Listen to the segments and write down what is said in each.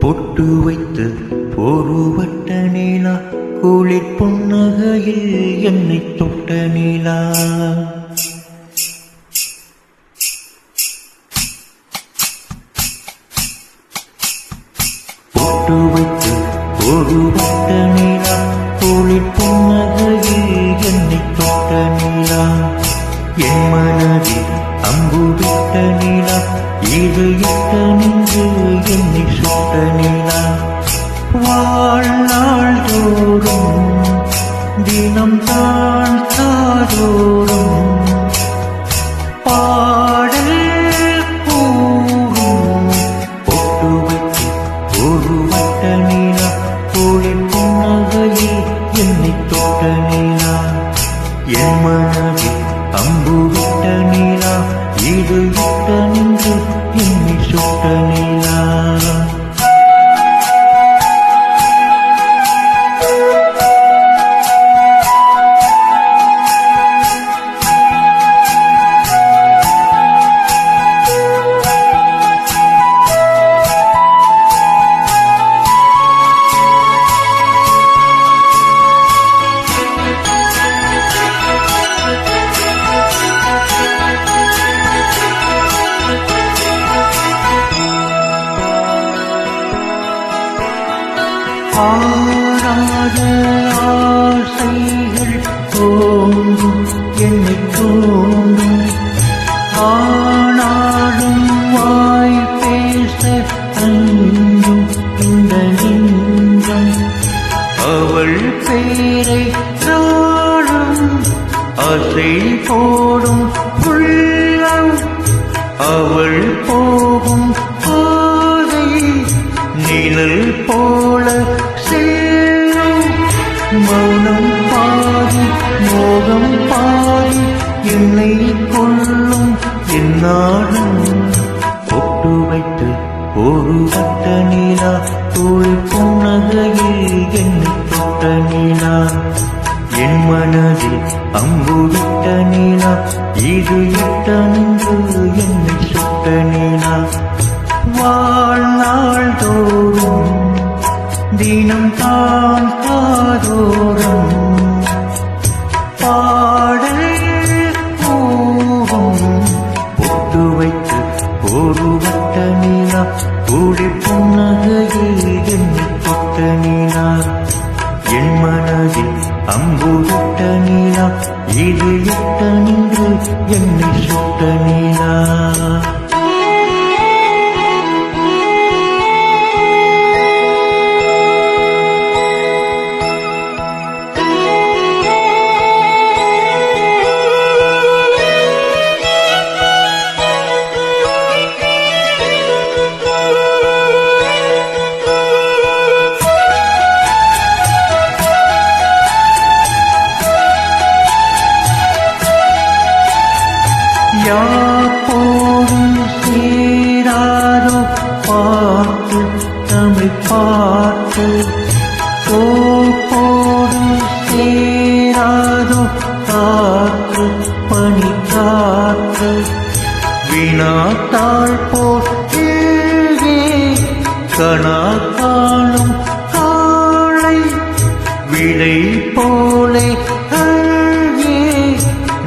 பொட்டு வைத்து ஒரு வட்ட நீலா குளிர் புன்னகையில் என்னை தொட்ட நீலா பொட்டு வைத்து ஒரு வட்ட நீலா குளிர் புன்னகையில் என்னை தொட்ட நீலா என் மனதில் அம்பு விட்ட நீலா இது எட்ட நின்று என்னை சுட்ட நீலா வாழ்நாள் தோறும் தினம் தான் காதோறும் பாடல் கூறும் பொட்டு வைத்து ஒரு வட்ட நீலா குளிர் புன்னகையில் என்னை தொட்ட நீலா என் மனதில் அம்பு விட்ட நீலா இது விட்ட நின்று என்னை சுட்ட நீலா ஆராத ஆசைகள் தோன்றும் என்னை தோன்றும் ஆனாலும் வாய் பேச அஞ்சும் இந்த நெஞ்சம் அவள் பேரை நாடும் ஆசை போடும் உள்ளம் அவள் போகும் பாதை நிழல் போல மௌனம் பாதி மோகம் பாதி என்னை கொள்ளும் என்னாலும் பொட்டு வைத்து ஒரு வட்ட நீலா குளிர் புன்னகையில் என்னை தொட்ட நீலா என் மனதில் அம்பு விட்ட நீலா இது எட்ட நின்று என்னை சுட்ட நீலா வாழ்நாள் தோறும் தினம் தான் காதோறும் பாடல் கூறும் பொட்டு வைத்து ஒரு வட்ட நீலா குளிர் புன்னகையில் என்னை தொட்ட நீலா என் மனதில் அம்பு விட்ட நீலா இது எட்ட நின்று என்னை சுட்ட நீலா யாப்போடு சேராதோ பார்த்து தமிழ் பார்த்து கோப்போடு சேராதோ காற்று பனி காற்று வினாத்தாள் போட்டே கணா காணும் காளை விடை போலே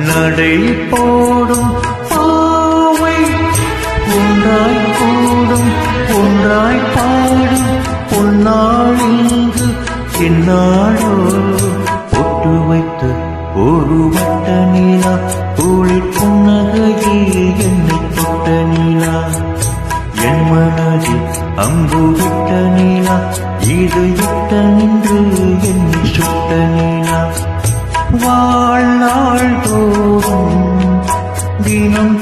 நடை போடும் பாவை ஒன்றாய் கூடும் ஒன்றாய் பாடும் பொன்னாள் இங்கு என்னாளோ பொட்டு வைத்து ஒரு வட்ட நீலா குளிர் புன்னகையில் என்னை தொட்ட நீலா என் மனதில் அம்பு விட்ட நீலா இது விட்ட நின்று என்னை சுட்ட நீலா வாழ்நாள் தோறும் தினம்